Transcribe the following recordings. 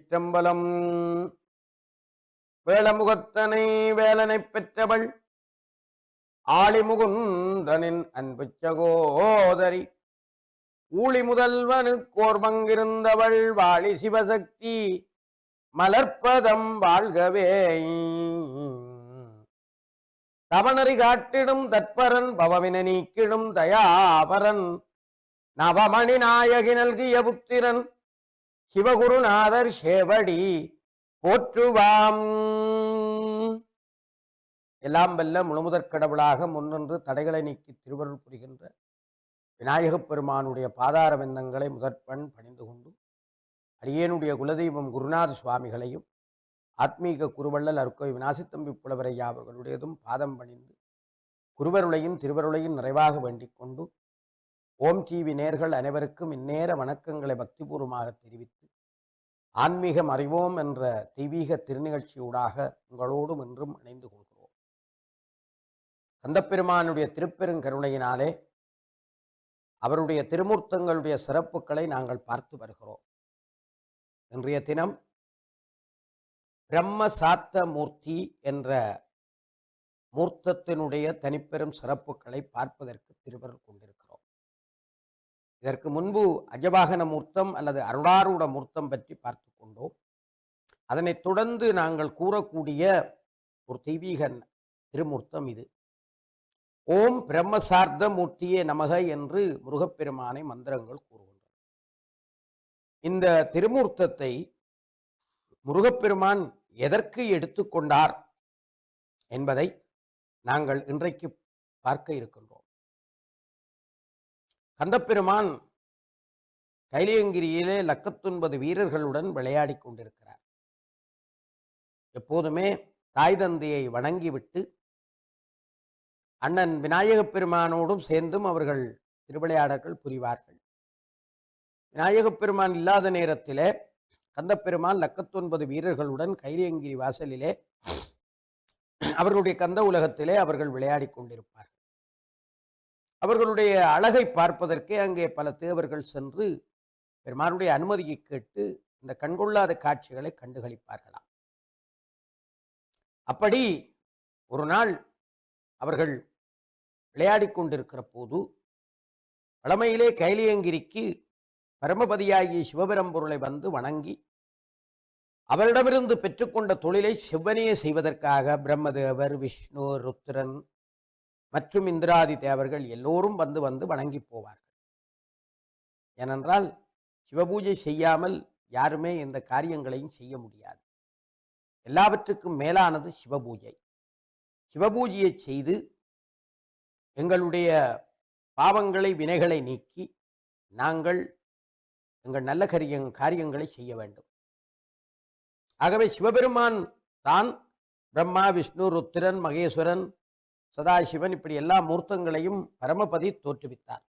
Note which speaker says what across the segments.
Speaker 1: திருச்சிற்றம்பலம். வேளமுகத்தனை வேலனைப் பெற்றவள் ஆளிமுகுந்தனின் அன்பு சகோதரி ஊழி முதல்வனுக்கோர் பங்கிருந்தவள் வாழி சிவசக்தி மலர்ப்பதம் வாழ்கவே. தவணறி காட்டிடும் தற்பரன் பவவின நீக்கிடும் தயாபரன் நவமணி நாயகி நல்கிய புத்திரன் சிவகுருநாதர் சேவடி போற்றுவாம். எல்லாம் வல்ல முழுமுதற் கடவுளாக முன்னின்று தடைகளை நீக்கி திருவருள் புரிகின்ற விநாயகப் பெருமானுடைய பாதார விந்தங்களை முதற்பண் பணிந்து கொண்டு அடியேனுடைய குலதெய்வம் குருநாத சுவாமிகளையும் ஆத்மீக குருவள்ளல் அருக்கோய் விநாசித்தம்பி புலவரையா அவர்களுடையதும் பாதம் பணிந்து குருவருளையும் திருவருளையும் நிறைவாக வேண்டிக் கொண்டு ஓம் டிவி நேர்கள் அனைவருக்கும் இந்நேர வணக்கங்களை பக்திபூர்வமாக தெரிவித்து ஆன்மீகம் அறிவோம் என்ற தெய்வீக திருநிகழ்ச்சியூடாக உங்களோடும் இன்றும் இணைந்து கொள்கிறோம். கந்தப்பெருமானுடைய திருப்பெருங்கருணையினாலே அவருடைய திருமூர்த்தங்களுடைய சிறப்புகளை நாங்கள் பார்த்து வருகிறோம். இன்றைய தினம் பிரம்ம சாத்த மூர்த்தி என்ற மூர்த்தத்தினுடைய தனிப்பெரும் சிறப்புகளை பார்ப்பதற்கு திருவருள் கொண்டிருக்கிறோம். இதற்கு முன்பு அஜவாகன மூர்த்தம் அல்லது அருளாரூட மூர்த்தம் பற்றி பார்த்து கொண்டோம். அதனைத் தொடர்ந்து நாங்கள் கூறக்கூடிய ஒரு தெய்வீக திருமூர்த்தம் இது. ஓம் பிரம்மசார்த்த மூர்த்தியே நமக என்று முருகப்பெருமானை மந்திரங்கள் கூறுகின்றன. இந்த திருமூர்த்தத்தை முருகப்பெருமான் எதற்கு எடுத்துக்கொண்டார் என்பதை நாங்கள் இன்றைக்கு பார்க்க இருக்கின்றோம். கந்தப்பெருமான் கைலியங்கிரியிலே 109 வீரர்களுடன் விளையாடி கொண்டிருக்கிறார். எப்போதுமே தாய் தந்தையை வணங்கிவிட்டு அண்ணன் விநாயகப் பெருமானோடும் சேர்ந்தும் அவர்கள் திருவிளையாடல்கள் புரிவார்கள். விநாயகப் பெருமான் இல்லாத நேரத்திலே கந்தப்பெருமான் 109 வீரர்களுடன் கைலியங்கிரி வாசலிலே அவர்களுடைய கந்த உலகத்திலே அவர்கள் விளையாடி கொண்டிருப்பார்கள். அவர்களுடைய அழகை பார்ப்பதற்கே அங்கே பல தேவர்கள் சென்று பெருமானுடைய அனுமதியை கேட்டு இந்த கண்கொள்ளாத காட்சிகளை கண்டுகளிப்பார்களாம். அப்படி ஒரு நாள் அவர்கள் விளையாடி கொண்டிருக்கிற போது பழமையிலே கைலியங்கிரிக்கு பரமபதியாகிய சிவபெரும்பொருளை வந்து வணங்கி அவரிடமிருந்து பெற்றுக்கொண்ட தொழிலை செவ்வனையே செய்வதற்காக பிரம்மதேவர், விஷ்ணு, ருத்ரன் மற்றும் இந்திராதி தேவர்கள் எல்லோரும் வந்து வணங்கி போவார்கள். ஏனென்றால் சிவபூஜை செய்யாமல் யாருமே எந்த காரியங்களையும் செய்ய முடியாது. எல்லாவற்றுக்கும் மேலானது சிவபூஜை. சிவபூஜையை செய்து எங்களுடைய பாவங்களை வினைகளை நீக்கி நாங்கள் எங்கள் நல்ல காரியங்களை செய்ய வேண்டும். ஆகவே சிவபெருமான் தான் பிரம்மா, விஷ்ணு, ருத்திரன், மகேஸ்வரன், சதாசிவன் இப்படி எல்லா மூர்த்தங்களையும் பரமபதி தோற்றுவித்தார்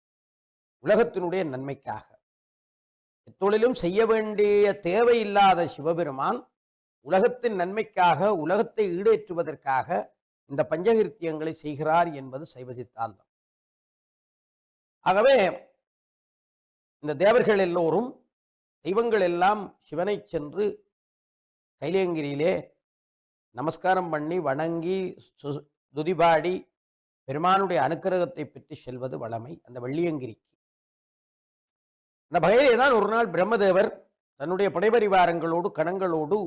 Speaker 1: உலகத்தினுடைய நன்மைக்காக. எத்தொழிலும் செய்ய வேண்டிய தேவையில்லாத சிவபெருமான் உலகத்தின் நன்மைக்காக, உலகத்தை ஈடேற்றுவதற்காக இந்த பஞ்சகிருத்தியங்களை செய்கிறார் என்பது சைவ சித்தாந்தம். ஆகவே இந்த தேவர்கள் எல்லோரும், தெய்வங்கள் எல்லாம் சிவனை சென்று கைலியங்கிரியிலே நமஸ்காரம் பண்ணி வணங்கி துதிபாடி பெருமானுடைய அனுக்கிரகத்தை பெற்று செல்வது வளமை அந்த வெள்ளியங்கிரிக்கு. அந்த வகையிலே தான் ஒரு நாள் பிரம்மதேவர் தன்னுடைய படைபரிவாரங்களோடு கணங்களோடு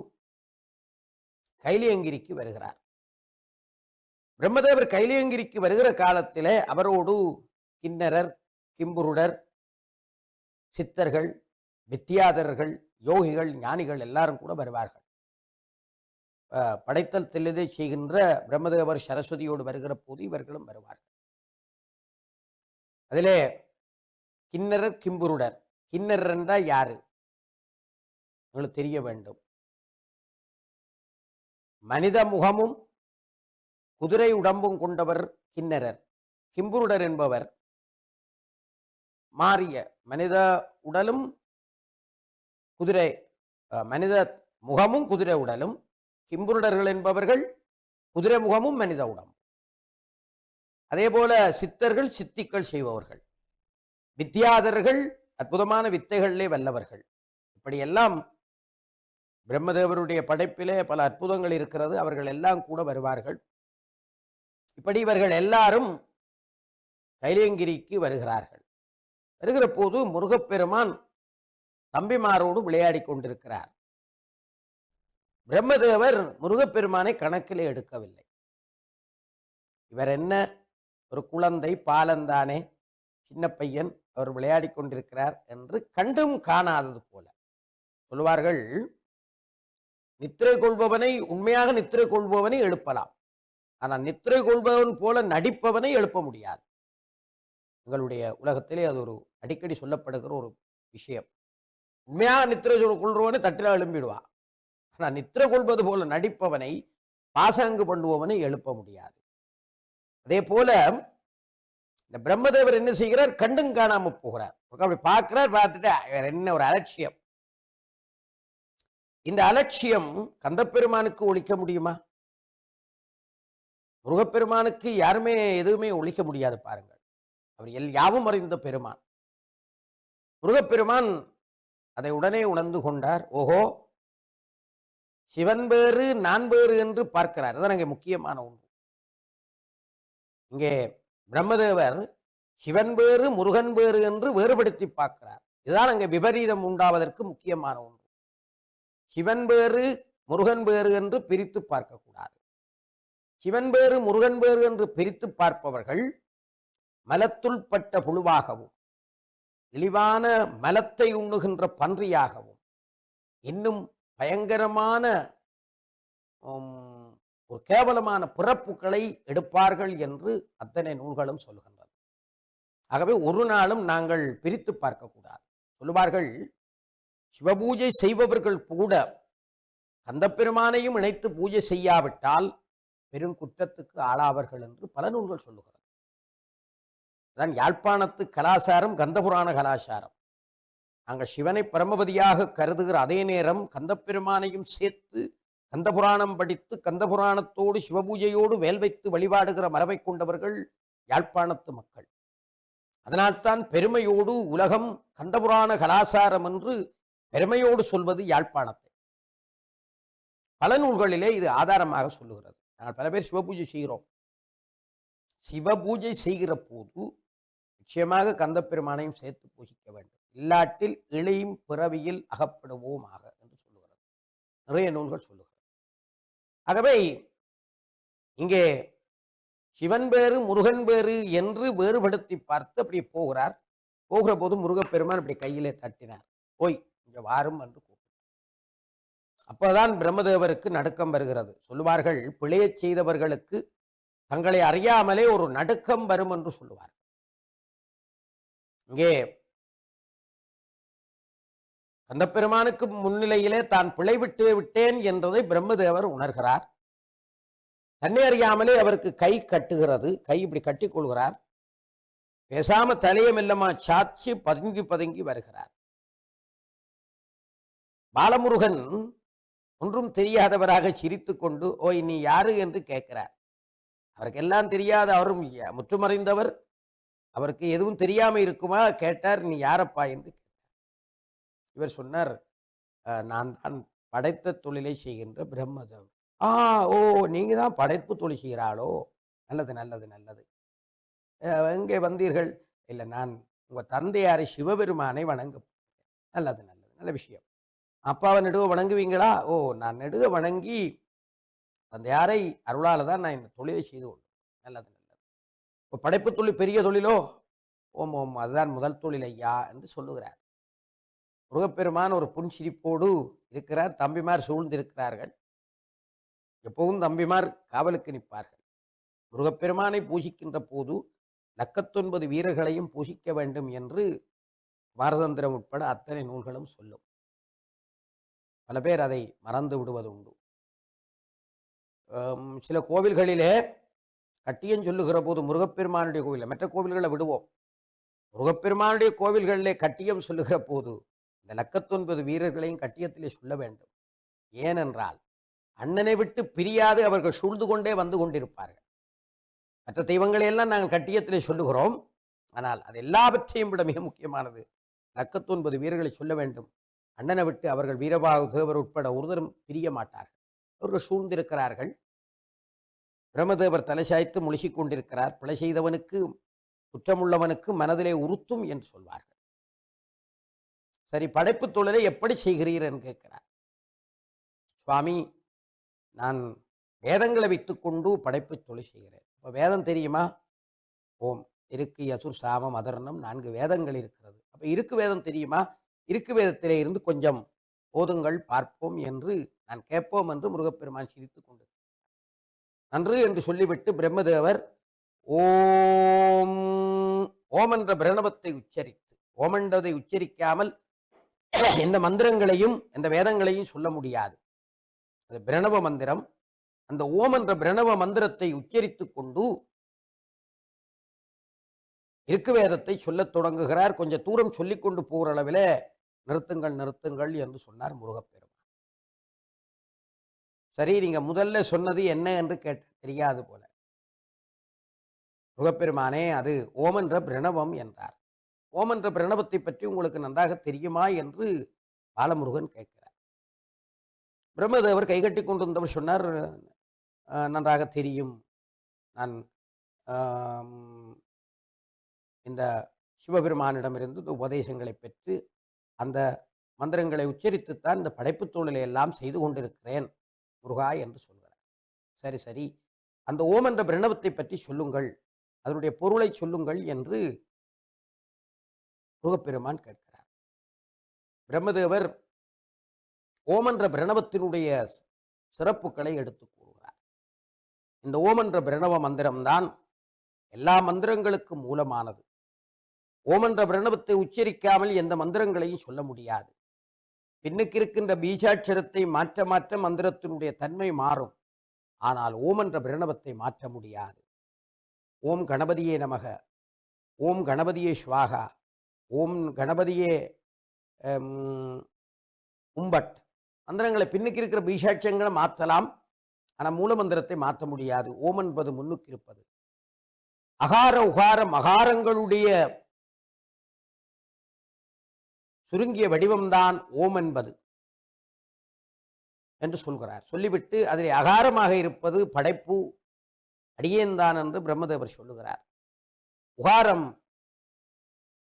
Speaker 1: கைலியங்கிரிக்கு வருகிறார். பிரம்மதேவர் கைலியங்கிரிக்கு வருகிற காலத்திலே அவரோடு கிண்ணரர், கிம்புருடர், சித்தர்கள், வித்தியாதரர்கள், யோகிகள், ஞானிகள் எல்லாரும் கூட வருவார்கள். படைத்தல் தெளிதை செய்கின்ற பிரம்மதேவர் சரஸ்வதியோடு வருகிற போது இவர்களும் வருவார்கள். அதிலே கிண்ணரர், கிம்புருடர். கிண்ணரர் என்றால் யாரு உங்களுக்கு தெரிய வேண்டும். மனித முகமும் குதிரை உடம்பும் கொண்டவர் கிண்ணரர். கிம்புருடர் என்பவர் மாறிய மனித உடலும் குதிரை, மனித முகமும் குதிரை உடலும். கிம்புருடர்கள் என்பவர்கள் குதிரை முகமும் மனித உடம்பு. அதே போல சித்தர்கள் சித்திகள் செய்பவர்கள், வித்தியாதர்கள் அற்புதமான வித்தைகளிலே வல்லவர்கள். இப்படியெல்லாம் பிரம்மதேவருடைய படைப்பிலே பல அற்புதங்கள் இருக்கிறது. அவர்கள் எல்லாம் கூட வருவார்கள். இப்படி இவர்கள் எல்லாரும் கைலேங்கிரிக்கு வருகிறார்கள். வருகிற போது முருகப்பெருமான் தம்பிமாரோடு விளையாடி கொண்டிருக்கிறார். பிரம்மதேவர் முருகப்பெருமானை கணக்கிலே எடுக்கவில்லை. இவர் என்ன, ஒரு குழந்தை, பாலந்தானே, சின்ன பையன், அவர் விளையாடி கொண்டிருக்கிறார் என்று கண்டும் காணாதது போல. சொல்லுவார்கள், நித்திரை கொள்பவனை, உண்மையாக நித்திரை கொள்பவனை எழுப்பலாம், ஆனால் நித்திரை கொள்பவன் போல நடிப்பவனை எழுப்ப முடியாது. எங்களுடைய உலகத்திலே அது ஒரு அடிக்கடி சொல்லப்படுகிற ஒரு விஷயம். உண்மையாக நித்திரை கொள்பவனை தட்டில எழும்பிடுவான், ஆனால் நித்திரை கொள்வது போல நடிப்பவனை, பாசாங்கு பண்ணுபவனை எழுப்ப முடியாது. அதே போல இந்த பிரம்மதேவர் என்ன செய்கிறார், கண்டும் காணாம போகிறார். அப்படி பார்க்கிறார், பார்த்துட்டு வேற என்ன ஒரு அலட்சியம். இந்த அலட்சியம் கந்தப்பெருமானுக்கு ஒழிக்க முடியுமா? முருகப்பெருமானுக்கு யாருமே எதுவுமே ஒழிக்க முடியாது. பாருங்கள், அவர் யாவும் அறிந்த பெருமான். முருகப்பெருமான் அதை உடனே உணர்ந்து கொண்டார். ஓஹோ, சிவன் வேறு நான் வேறு என்று பார்க்கிறார். அதுதான் அங்கே முக்கியமான ஒன்று. இங்கே பிரம்மதேவர் சிவன் வேறு முருகன் வேறு என்று வேறுபடுத்தி பார்க்கிறார். இதுதான் அங்கே விபரீதம் உண்டாவதற்கு முக்கியமான ஒன்று. சிவன் வேறு முருகன் வேறு என்று பிரித்து பார்க்கக்கூடாது. சிவன் வேறு முருகன் வேறு என்று பிரித்து பார்ப்பவர்கள் மலத்துள் பட்ட புழுவாகவும், இழிவான மலத்தை உண்ணுகின்ற பன்றியாகவும், இன்னும் பயங்கரமான ஒரு கேவலமான பிறப்புகளை எடுப்பார்கள் என்று அத்தனை நூல்களும் சொல்கின்றது. ஆகவே ஒரு நாளும் நாங்கள் பிரித்து பார்க்கக்கூடாது. சொல்லுவார்கள், சிவபூஜை செய்பவர்கள் கூட கந்தப்பெருமானையும் இணைத்து பூஜை செய்யாவிட்டால் பெருங்குற்றத்துக்கு ஆளாவார்கள் என்று பல நூல்கள் சொல்லுகிறது. அதான் யாழ்ப்பாணத்து கலாச்சாரம், கந்தபுராண கலாச்சாரம். நாங்கள் சிவனை பரமபதியாக கருதுகிற அதே நேரம் கந்தப்பெருமானையும் சேர்த்து கந்தபுராணம் படித்து கந்தபுராணத்தோடு சிவபூஜையோடு வேல் வைத்து வழிபாடுகிற மரபை கொண்டவர்கள் யாழ்ப்பாணத்து மக்கள். அதனால்தான் பெருமையோடு உலகம் கந்தபுராண கலாச்சாரம் என்று பெருமையோடு சொல்வது யாழ்ப்பாணத்தை. பல நூல்களிலே இது ஆதாரமாக சொல்லுகிறது. நாங்கள் பல பேர் சிவபூஜை செய்கிறோம். சிவபூஜை செய்கிற போது நிச்சயமாக கந்தப்பெருமானையும் சேர்த்து பூஜிக்க வேண்டும். இல்லாட்டில் இளையும் பிறவியில் அகப்படுவோமாக என்று சொல்லுகிறது. நிறைய நூல்கள் சொல்லுகிறது. ஆகவே இங்கே சிவன் வேறு முருகன் வேறு என்று வேறுபடுத்தி பார்த்து அப்படி போகிறார். போகிற போது முருகப்பெருமான் அப்படி கையிலே தட்டினார். போய் இங்க வாரும் என்று கூப்பிட்டார். அப்போதான் பிரம்மதேவருக்கு நடுக்கம் வருகிறது. சொல்லுவார்கள், பிழையச் செய்தவர்களுக்கு தங்களை அறியாமலே ஒரு நடுக்கம் வரும் என்று சொல்லுவார். இங்கே கந்தப்பெருமானுக்கு முன்னிலையிலே தான் பிழை விட்டு விட்டேன் என்றதை பிரம்மதேவர் உணர்கிறார். தன்னை அறியாமலே அவருக்கு கை கட்டுகிறது. கை இப்படி கட்டிக் கொள்கிறார். பேசாம தலையை மெல்லமா சாட்சி பதுங்கி பதுங்கி வருகிறார். பாலமுருகன் ஒன்றும் தெரியாதவராக சிரித்து கொண்டு, ஓய் நீ யாரு என்று கேட்கிறார். அவருக்கு எல்லாம் தெரியாத, அவரும் முற்றுமறைந்தவர், அவருக்கு எதுவும் தெரியாம இருக்குமா? கேட்டார், நீ யாரப்பா என்று. இவர் சொன்னார், நான் தான் படைத்த தொழிலை செய்கின்ற பிரம்மதேவர். ஓ, நீங்க தான் படைப்பு தொழில் செய்கிறாளோ? நல்லது நல்லது நல்லது. எங்கே வந்தீர்கள்? இல்லை, நான் உங்க தந்தையாரை சிவபெருமானை வணங்க. நல்லது நல்லது, நல்ல விஷயம். அப்பாவை நெடுக வணங்குவீங்களா? ஓ, நான் நெடுக வணங்கி தந்தையாரை அருளால தான் நான் இந்த தொழிலை செய்து கொண்டேன். நல்லது நல்லது. இப்போ படைப்பு தொழில் பெரிய தொழிலோ? ஓம் ஓம், அதுதான் முதல் தொழில் ஐயா என்று சொல்லுகிறார். முருகப்பெருமான் ஒரு புன்சிரிப்போடு இருக்கிறார். தம்பிமார் சூழ்ந்திருக்கிறார்கள். எப்பவும் தம்பிமார் காவலுக்கு நிற்பார்கள். முருகப்பெருமானை பூஜிக்கின்ற போது 109 வீரர்களையும் பூஜிக்க வேண்டும் என்று பாரதந்திரம் உட்பட அத்தனை நூல்களும் சொல்லும். பல பேர் அதை மறந்து விடுவது உண்டு. சில கோவில்களிலே கட்டியம் சொல்லுகிற போது முருகப்பெருமானுடைய கோவில், மற்ற கோவில்களை விடுவோம், முருகப்பெருமானுடைய கோவில்களிலே கட்டியம் சொல்லுகிற போது இந்த 109 வீரர்களையும் கட்டியத்திலே சொல்ல வேண்டும். ஏனென்றால் அண்ணனை விட்டு பிரியாது அவர்கள் சூழ்ந்து கொண்டே வந்து கொண்டிருப்பார்கள். மற்ற தெய்வங்களை எல்லாம் நாங்கள் கட்டியத்திலே சொல்லுகிறோம். ஆனால் அது எல்லாவற்றையும் விட மிக முக்கியமானது 109 வீரர்களை சொல்ல வேண்டும். அண்ணனை விட்டு அவர்கள் வீரபாகு தேவர் உட்பட ஒருதரும் பிரிய மாட்டார்கள். அவர்கள் சூழ்ந்திருக்கிறார்கள். பிரம்மதேவர் தலைசாய்த்து முழிசிக் கொண்டிருக்கிறார். பிழை செய்தவனுக்கு, குற்றமுள்ளவனுக்கு மனதிலே உறுத்தும் என்று சொல்வார்கள். சரி, படைப்பு தொழிலை எப்படி செய்கிறீர் என்று கேட்கிறார். சுவாமி, நான் வேதங்களை வைத்துக்கொண்டு படைப்பு தொழில் செய்கிறேன். இப்போ வேதம் தெரியுமா? ஓம், இருக்கு, யசுர், சாமம், அதர்ணம் 4 வேதங்கள் இருக்கிறது. அப்ப இருக்கு வேதம் தெரியுமா? இருக்கு வேதத்திலே இருந்து கொஞ்சம் போதுங்கள் பார்ப்போம் என்று நான் கேட்போம் என்று முருகப்பெருமான் சிரித்துக் கொண்டு நன்று என்று சொல்லிவிட்டு பிரம்மதேவர் ஓம் ஓம் என்ற பிரணவத்தை உச்சரித்து, ஓம் என்றதை உச்சரிக்காமல் எந்த மந்திரங்களையும் எந்த வேதங்களையும் சொல்ல முடியாது. அது பிரணவ மந்திரம். அந்த ஓம் என்ற பிரணவ மந்திரத்தை உச்சரித்துக் கொண்டு இருக்கு வேதத்தை சொல்லத் தொடங்குகிறார். கொஞ்சம் தூரம் சொல்லிக் கொண்டு போகிற அளவில் நிறுத்துங்கள் நிறுத்துங்கள் என்று சொன்னார் முருகப்பெருமான். சரி, நீங்க முதல்ல சொன்னது என்ன என்று கேட்ட தெரியாது போல. முருகப்பெருமானே, அது ஓம் என்ற பிரணவம் என்றார். ஓம் என்ற பிரணவத்தை பற்றி உங்களுக்கு நன்றாக தெரியுமா என்று பாலமுருகன் கேட்கிறார். பிரம்மதேவர் கைகட்டி கொண்டிருந்தவர் சொன்னார், நன்றாக தெரியும். நான் இந்த சிவபெருமானிடமிருந்து இந்த உபதேசங்களை பெற்று அந்த மந்திரங்களை உச்சரித்துத்தான் இந்த படைப்பு தொழிலை எல்லாம் செய்து கொண்டிருக்கிறேன் முருகா என்று சொல்கிறார். சரி சரி, அந்த ஓம் என்ற பிரணவத்தை பற்றி சொல்லுங்கள், அதனுடைய பொருளை சொல்லுங்கள் என்று முருகப்பெருமான் கேட்கிறார். பிரம்மதேவர் ஓம் என்ற பிரணவத்தினுடைய சிறப்புகளை எடுத்து கூறுகிறார். இந்த ஓம் என்ற பிரணவ மந்திரம்தான் எல்லா மந்திரங்களுக்கும் மூலமானது. ஓம் என்ற பிரணவத்தை உச்சரிக்காமல் எந்த மந்திரங்களையும் சொல்ல முடியாது. பின்னுக்கு இருக்கின்ற பீஜாட்சரத்தை மாற்ற மாற்ற மந்திரத்தினுடைய தன்மை மாறும். ஆனால் ஓம் என்ற பிரணவத்தை மாற்ற முடியாது. ஓம் கணபதியே நமக, ஓம் கணபதியே ஸ்வாகா, ஓம் கணபதியே உம்பட் மந்திரங்களை பின்னுக்கு இருக்கிற பீஜாட்சரங்களை மாற்றலாம். ஆனால் மூல மந்திரத்தை மாற்ற முடியாது. ஓம் என்பது முன்னுக்கு இருப்பது. அகார உகார மகாரங்களுடைய சுருங்கிய வடிவம்தான் ஓம் என்பது என்று சொல்கிறார். சொல்லிவிட்டு அதில் அகாரமாக இருப்பது படைப்பு அடியேன்தான் என்று பிரம்மதேவர் சொல்லுகிறார். உகாரம்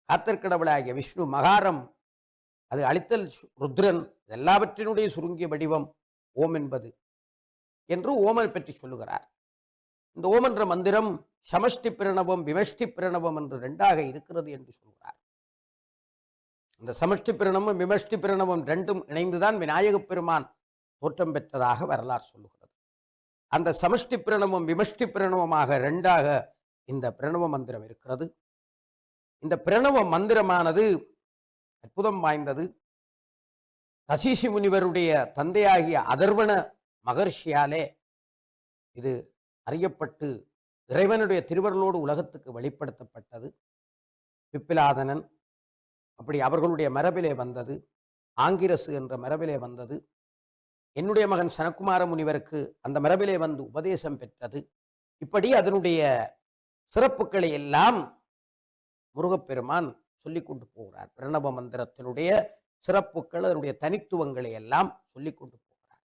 Speaker 1: காத்தற்கடவுளாகிய விஷ்ணு, மகாரம் அது அழித்தல் ருத்ரன், எல்லாவற்றினுடைய சுருங்கிய வடிவம் ஓம் என்பது என்று ஓமை பற்றி சொல்லுகிறார். இந்த ஓம் என்ற மந்திரம் சமஷ்டி பிரணவம் விமஷ்டி பிரணவம் என்று 2ஆக இருக்கிறது என்று சொல்கிறார். இந்த சமஷ்டி பிரணவம் விமஷ்டி பிரணவம் 2ம் இணைந்துதான் விநாயகப் பெருமான் தோற்றம் பெற்றதாக வரலாறு சொல்லுகிறது. அந்த சமஷ்டி பிரணவம் விமஷ்டி பிரணவமாக 2ஆக இந்த பிரணவ மந்திரம் இருக்கிறது. இந்த பிரணவ மந்திரமானது அற்புதம் வாய்ந்தது. தசீசி முனிவருடைய தந்தையாகிய அதர்வண மகர்ஷியாலே இது அறியப்பட்டு இறைவனுடைய திருவருளோடு உலகத்துக்கு வெளிப்படுத்தப்பட்டது. பிப்பிலாதனன் அப்படி அவர்களுடைய மரபிலே வந்தது. ஆங்கிரசு என்ற மரபிலே வந்தது. என்னுடைய மகன் சனக்குமார முனிவருக்கு அந்த மரபிலே வந்து உபதேசம் பெற்றது. இப்படி அதனுடைய சிறப்புகளை எல்லாம் முருகப்பெருமான் சொல்லிக் கொண்டு போகிறார். பிரணவ மந்திரத்தினுடைய சிறப்புகள், அதனுடைய தனித்துவங்களை எல்லாம் சொல்லிக் கொண்டு போகிறார்.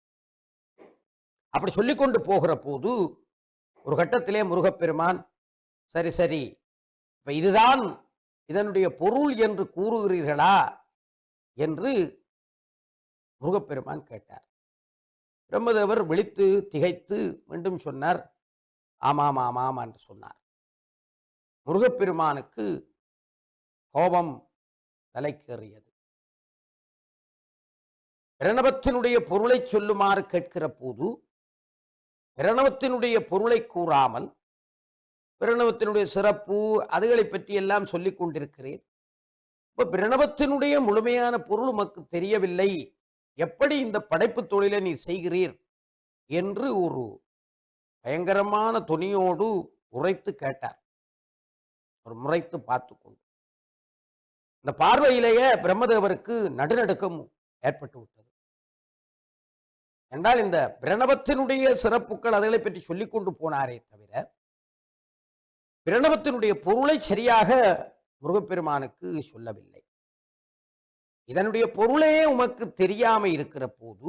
Speaker 1: அப்படி சொல்லிக்கொண்டு போகிற போது ஒரு கட்டத்திலே முருகப்பெருமான், சரி சரி, இப்ப இதுதான் இதனுடைய பொருள் என்று கூறுகிறீர்களா என்று முருகப்பெருமான் கேட்டார். பிரம்மதேவர் விழித்து திகைத்து மீண்டும் சொன்னார், ஆமாம் ஆமாம் என்று சொன்னார். முருகப்பெருமானுக்கு கோபம் தலைக்கேறியது. பிரணவத்தினுடைய பொருளை சொல்லுமாறு கேட்கிற போது பிரணவத்தினுடைய பொருளை கூறாமல் பிரணவத்தினுடைய சிறப்பு அதுகளை பற்றி எல்லாம் சொல்லிக் கொண்டிருக்கிறேன். இப்ப பிரணவத்தினுடைய முழுமையான பொருள் உமக்கு தெரியவில்லை, எப்படி இந்த படைப்பு தொழிலை நீ செய்கிறீர் என்று ஒரு பயங்கரமான துணியோடு உரைத்து கேட்டார். ஒரு முறைத்து பார்த்து கொண்டு இந்த பார்வையிலேயே பிரம்மதேவருக்கு நடுநடுக்கம் ஏற்பட்டு விட்டது. என்றால் இந்த பிரணவத்தினுடைய சிறப்புகள் அதுகளை பற்றி சொல்லிக் கொண்டு போனாரே தவிர பிரணவத்தினுடைய பொருளை சரியாக முருகப்பெருமானுக்கு சொல்லவில்லை. இதனுடைய பொருளே உமக்கு தெரியாம இருக்கிற போது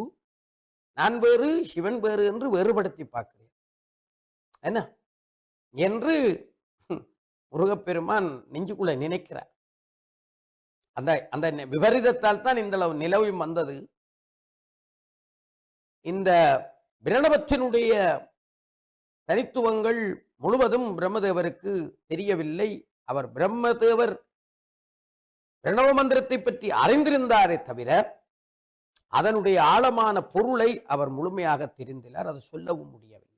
Speaker 1: நான் வேறு சிவன் வேறு என்று வேறுபடுத்தி பார்க்கிறேன் என்ன என்று முருகப்பெருமான் நெஞ்சுக்குள்ள நினைக்கிறார். அந்த அந்த விபரீதத்தால் தான் இந்த நிலவும் வந்தது. இந்த பிரணவத்தினுடைய தனித்துவங்கள் முழுவதும் பிரம்மதேவருக்கு தெரியவில்லை. அவர் பிரம்மதேவர் பிரணவ மந்திரத்தை பற்றி அறிந்திருந்தாரே தவிர அதனுடைய ஆழமான பொருளை அவர் முழுமையாக தெரிந்தார். அதை சொல்லவும் முடியவில்லை.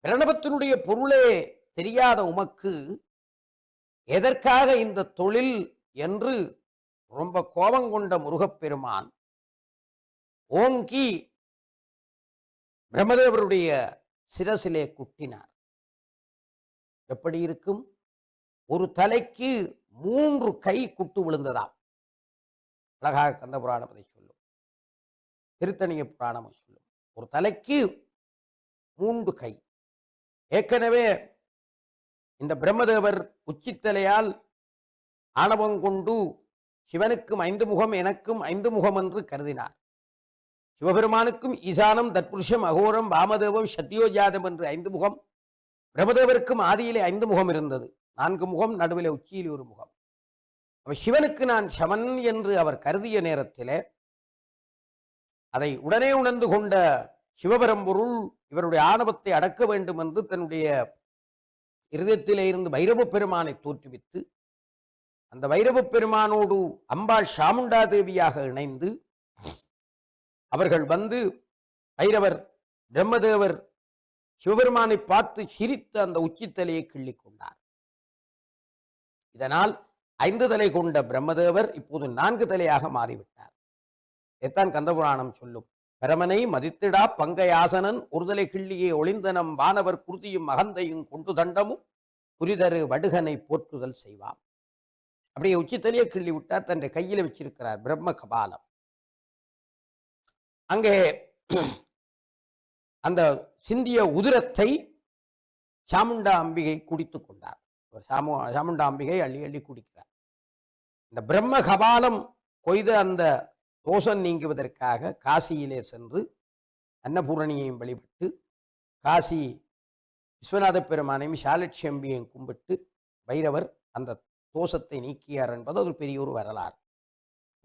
Speaker 1: பிரணவத்தினுடைய பொருளே தெரியாத உமக்கு எதற்காக இந்த தொழில் என்று ரொம்ப கோபம் கொண்ட முருகப்பெருமான் ஓங்கி பிரம்மதேவருடைய சிரசிலே குட்டினார். எப்படி இருக்கும்? ஒரு தலைக்கு 3 கை குட்டு விழுந்ததாம். அழகாக கந்த புராணம் அதை சொல்லும், திருத்தணிய புராணம் சொல்லும். ஒரு தலைக்கு 3 கை. ஏற்கனவே இந்த பிரம்மதேவர் உச்சித்தலையால் ஆணவம் கொண்டு சிவனுக்கும் 5 முகம் எனக்கும் 5 முகம் என்று கருதினார். சிவபெருமானுக்கும் ஈசானம், தத்புருஷம், அகோரம், வாமதேவம், சத்யோஜாதம் என்று 5 முகம். பிரம்மதேவருக்கும் ஆதியிலே 5 முகம் இருந்தது. 4 முகம், நடுவிலே உச்சியில் 1 முகம். அவர் சிவனுக்கு நான் சமன் என்று அவர் கருதிய நேரத்திலே அதை உடனே உணர்ந்து கொண்ட சிவபரம்பொருள் இவருடைய ஆணவத்தை அடக்க வேண்டும் என்று தன்னுடைய இருதயத்திலே இருந்து பைரவ பெருமானை தோற்றுவித்து அந்த பைரவ பெருமானோடு அம்பாள் சாமுண்டா தேவியாக இணைந்து அவர்கள் வந்து பைரவர் பிரம்மதேவர் சிவபெருமானை பார்த்து சிரித்து அந்த உச்சித்தலையை கிள்ளிக் கொண்டார். இதனால் 5 தலை கொண்ட பிரம்மதேவர் இப்போது 4 தலையாக மாறிவிட்டார். எத்தான் கந்தபுராணம் சொல்லும். பரமனை மதித்திடா பங்கையாசனன் ஒருதலை கிள்ளியே ஒளிந்தனம் வானவர் குருதியும் அகந்தையும் கொண்டு தண்டமும் புரிதரு வடுகனை போற்றுதல் செய்வாம். அப்படியே உச்சித்தலையை கிள்ளி விட்டார். தன்னை கையில் வச்சிருக்கிறார் பிரம்ம கபாலம். அங்கே அந்த சிந்திய உதிரத்தை சாமுண்டா அம்பிகை குடித்துக் கொண்டார். சாமுண்டா அம்பிகை அள்ளி அள்ளி குடிக்கிறார். இந்த பிரம்ம கபாலம் கொய்த அந்த தோஷம் நீங்குவதற்காக காசியிலே சென்று அன்னபூரணியையும் வழிபட்டு காசி விஸ்வநாத பெருமானையும் சாலட்சி அம்பியையும் கும்பிட்டு பைரவர் அந்த தோஷத்தை நீக்கியார் என்பது ஒரு பெரிய ஒரு வரலாறு.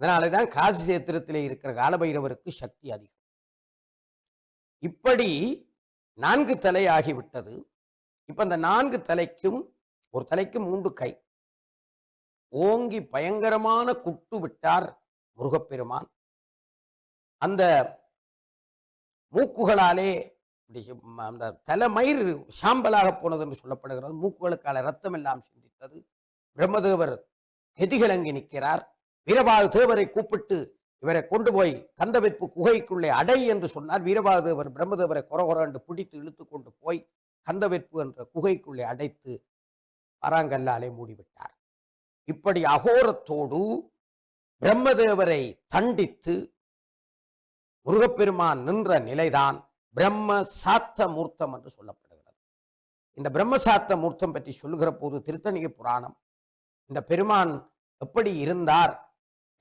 Speaker 1: அதனாலே தான் காசி சேத்திரத்திலே இருக்கிற காலபைரவருக்கு சக்தி அதிகம். இப்படி 4 தலை ஆகிவிட்டது. இப்ப அந்த 4 தலைக்கும் ஒரு தலைக்கு 3 கை ஓங்கி பயங்கரமான குட்டு விட்டார் முருகப்பெருமான். அந்த மூக்குகளாலே அந்த தலைமயிர் சாம்பலாக போனது என்று சொல்லப்படுகிறது. மூக்குகளுக்கால ரத்தம் எல்லாம் சிந்தித்தது. பிரம்மதேவர் கெதிகலங்கி நிற்கிறார். வீரபாகு தேவரை கூப்பிட்டு இவரை கொண்டு போய் கந்தவெப்பு குகைக்குள்ளே அடை என்று சொன்னார். வீரபாகு தேவர் பிரம்மதேவரை கொரகொரண்டு பிடித்து இழுத்து கொண்டு போய் கந்தவெப்பு என்ற குகைக்குள்ளே அடைத்து பராங்கல்லாலே மூடிவிட்டார். இப்படி அகோரத்தோடு பிரம்மதேவரை தண்டித்து முருகப்பெருமான் நின்ற நிலைதான் பிரம்ம சாத்த மூர்த்தம் என்று சொல்லப்படுகிறது. இந்த பிரம்ம சாத்த மூர்த்தம் பற்றி சொல்லுகிற போது திருத்தணிய புராணம் இந்த பெருமான் எப்படி இருந்தார்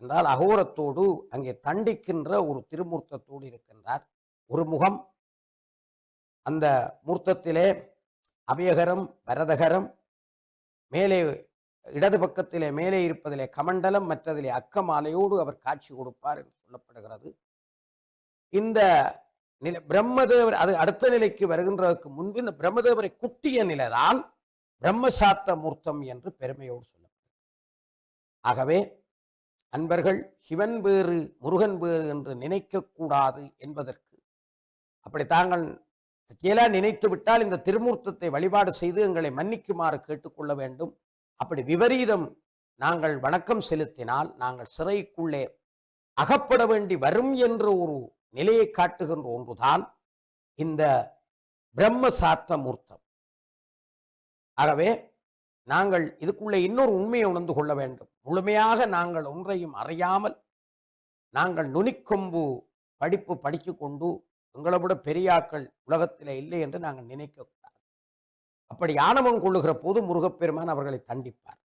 Speaker 1: என்றால் அகோரத்தோடு அங்கே தண்டிக்கின்ற ஒரு திருமூர்த்தத்தோடு இருக்கின்றார். ஒரு முகம், அந்த மூர்த்தத்திலே அபயகரம், வரதகரம், மேலே இடது பக்கத்திலே மேலே இருப்பதிலே கமண்டலம், மற்றதிலே அக்கமாலையோடு அவர் காட்சி கொடுப்பார் என்று சொல்லப்படுகிறது. இந்த பிரம்மதேவர் அது அடுத்த நிலைக்கு வருகின்றதற்கு முன்பு இந்த பிரம்மதேவரை குட்டிய நிலைதான் பிரம்மசாத்த மூர்த்தம் என்று பெருமையோடு சொல்லப்படுகிறது. ஆகவே அன்பர்கள் சிவன் வேறு முருகன் வேறு என்று நினைக்கக்கூடாது என்பதற்கு, அப்படி தாங்கள் நினைத்து விட்டால் இந்த திருமூர்த்தத்தை வழிபாடு செய்து எங்களை மன்னிக்குமாறு கேட்டுக்கொள்ள வேண்டும். அப்படி விபரீதம் நாங்கள் வணக்கம் செலுத்தினால் நாங்கள் சிறைக்குள்ளே அகப்பட வேண்டி வரும் என்ற ஒரு நிலையை காட்டுகின்ற ஒன்றுதான் இந்த பிரம்ம சாத்த மூர்த்தம். ஆகவே நாங்கள் இதுக்குள்ளே இன்னொரு உண்மையை உணர்ந்து கொள்ள வேண்டும். முழுமையாக நாங்கள் ஒன்றையும் அறியாமல் நாங்கள் நுனிக்கொம்பு படிப்பு படித்து கொண்டு எங்களை விட பெரியாக்கள் உலகத்திலே இல்லை என்று நாங்கள் நினைக்கக்கூடாது. அப்படி ஆணவம் கொள்ளுகிற போது முருகப்பெருமான் அவர்களை தண்டிப்பார்.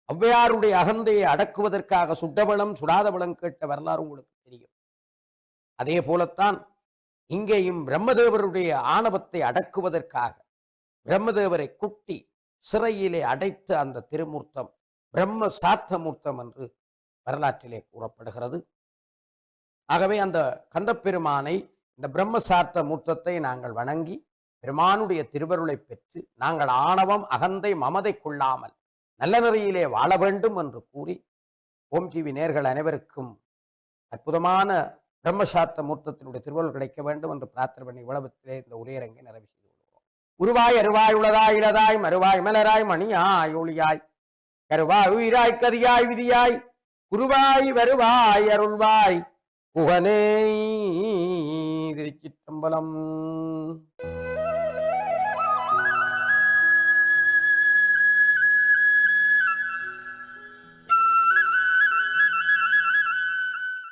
Speaker 1: ஔவையாருடைய அகந்தையை அடக்குவதற்காக சுட்டபலம் சுடாதபலம் கேட்ட வரலாறு உங்களுக்கு தெரியும். அதே போலத்தான் இங்கேயும் பிரம்மதேவருடைய ஆணவத்தை அடக்குவதற்காக பிரம்மதேவரை குட்டி சிறையிலே அடைத்த அந்த திருமூர்த்தம் பிரம்ம சாத்த மூர்த்தம் என்று வரலாற்றிலே கூறப்படுகிறது. ஆகவே அந்த கந்தப்பெருமானை, இந்த பிரம்ம சார்த்த மூர்த்தத்தை நாங்கள் வணங்கி பெருமானுடைய திருவருளை பெற்று நாங்கள் ஆணவம் அகந்தை மமதை கொள்ளாமல் நல்ல நெறியிலே வாழ வேண்டும் என்று கூறி ஓம் டிவி நேயர்கள் அனைவருக்கும் அற்புதமான பிரம்மசாத்த மூர்த்தத்தினுடைய திருவருள் கிடைக்க வேண்டும் என்று பிரார்த்தனை பண்ணி உலகத்திலே இந்த உரையரங்கை நிறைவு செய்து கொள்கிறோம். உருவாய் அருவாய் உளதாய் இளதாய் மறுவாய் மலராய் மணியாய் ஒளியாய் கருவாய் உயிராய் கதியாய் விதியாய் குருவாய் வருவாய் அருள்வாய் புகனே. திருச்சிற்றம்பலம்.